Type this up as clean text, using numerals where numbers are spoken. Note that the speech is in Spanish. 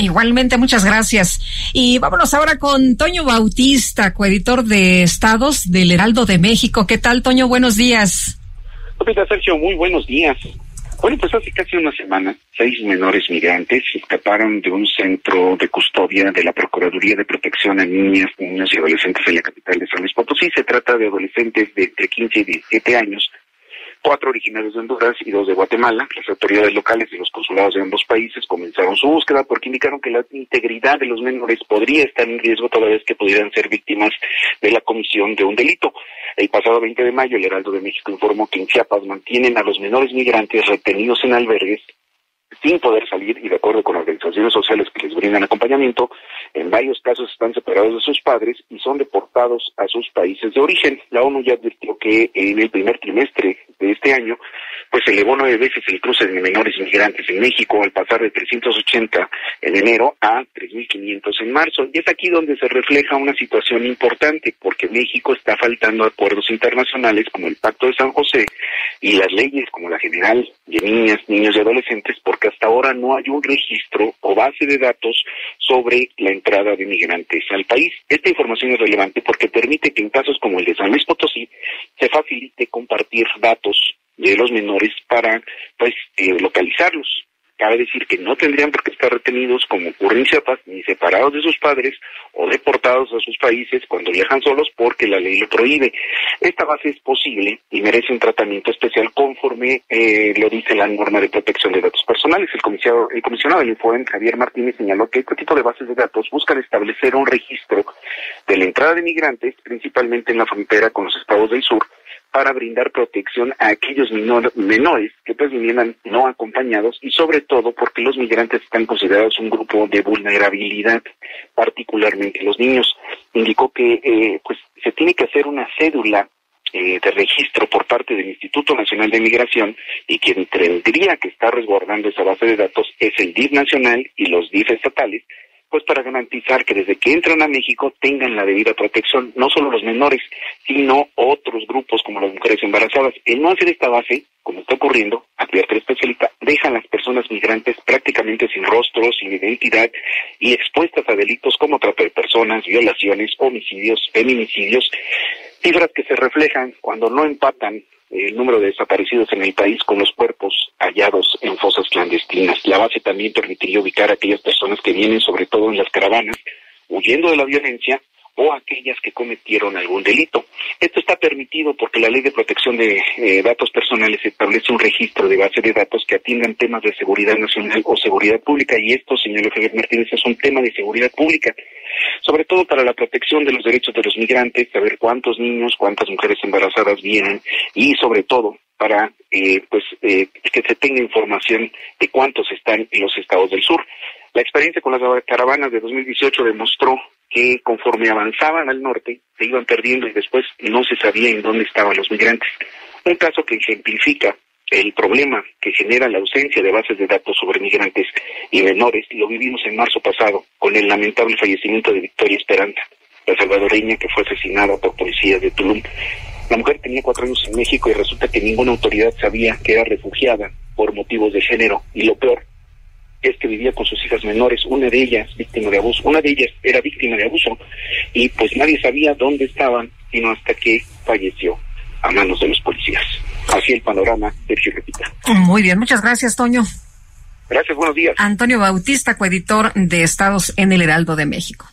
Igualmente, muchas gracias. Y vámonos ahora con Toño Bautista, coeditor de Estados del Heraldo de México. ¿Qué tal, Toño? Buenos días. Hola, Sergio, muy buenos días. Bueno, pues hace casi una semana, 6 menores migrantes escaparon de un centro de custodia de la Procuraduría de Protección a Niñas, Niños y Adolescentes en la capital de San Luis Potosí. Se trata de adolescentes de entre 15 y 17 años, 4 originarios de Honduras y 2 de Guatemala. Las autoridades locales y los consulados de ambos países comenzaron su búsqueda porque indicaron que la integridad de los menores podría estar en riesgo toda vez que pudieran ser víctimas de la comisión de un delito. El pasado 20 de mayo, el Heraldo de México informó que en Chiapas mantienen a los menores migrantes retenidos en albergues sin poder salir y de acuerdo con organizaciones sociales que les brindan acompañamiento, en varios casos están separados de sus padres y son deportados a sus países de origen. La ONU ya advirtió que en el primer trimestre de este año, pues elevó 9 veces el cruce de menores migrantes en México al pasar de 380 en enero a 3.500 en marzo. Y es aquí donde se refleja una situación importante porque México está faltando a acuerdos internacionales como el Pacto de San José y las leyes como la General de Niñas, Niños y Adolescentes, porque hasta ahora no hay un registro o base de datos sobre la entrada de migrantes al país. Esta información es relevante porque permite que en casos como el de San Luis Potosí se facilite compartir datos de los menores para localizarlos. Cabe decir que no tendrían por qué estar retenidos como ocurre en Chiapas, ni separados de sus padres o deportados a sus países cuando viajan solos porque la ley lo prohíbe. Esta base es posible y merece un tratamiento especial conforme lo dice la norma de protección de datos personales. El comisionado del Infoen, Javier Martínez, señaló que este tipo de bases de datos buscan establecer un registro de la entrada de migrantes, principalmente en la frontera con los estados del sur, para brindar protección a aquellos menores que pues vinieran no acompañados y sobre todo porque los migrantes están considerados un grupo de vulnerabilidad, particularmente los niños. Indicó que se tiene que hacer una cédula de registro por parte del Instituto Nacional de Migración y quien tendría que estar resguardando esa base de datos es el DIF nacional y los DIF estatales, pues para garantizar que desde que entran a México tengan la debida protección, no solo los menores, sino otros grupos como las mujeres embarazadas. El no hacer esta base, como está ocurriendo, advierte el especialista, deja a las personas migrantes prácticamente sin rostro, sin identidad y expuestas a delitos como trata de personas, violaciones, homicidios, feminicidios, cifras que se reflejan cuando no empatan el número de desaparecidos en el país con los cuerpos hallados en fosas clandestinas. La base también permitiría ubicar a aquellas personas que vienen, sobre todo en las caravanas, huyendo de la violencia o aquellas que cometieron algún delito. Esto está permitido porque la Ley de Protección de Datos Personales establece un registro de base de datos que atiendan temas de seguridad nacional o seguridad pública, y esto, señor Javier Martínez, es un tema de seguridad pública, sobre todo para la protección de los derechos de los migrantes, saber cuántos niños, cuántas mujeres embarazadas vienen y sobre todo para que se tenga información de cuántos están en los estados del sur. La experiencia con las caravanas de 2018 demostró que conforme avanzaban al norte se iban perdiendo y después no se sabía en dónde estaban los migrantes. Un caso que ejemplifica el problema que genera la ausencia de bases de datos sobre migrantes y menores lo vivimos en marzo pasado con el lamentable fallecimiento de Victoria Esperanza, la salvadoreña que fue asesinada por policías de Tulum. La mujer tenía 4 años en México y resulta que ninguna autoridad sabía que era refugiada por motivos de género, y lo peor es que vivía con sus hijas menores, una de ellas era víctima de abuso y pues nadie sabía dónde estaban sino hasta que falleció a manos de los policías. Así el panorama, Sergio Repita. Muy bien, muchas gracias, Toño. Gracias, buenos días. Antonio Bautista, coeditor de Estados en el Heraldo de México.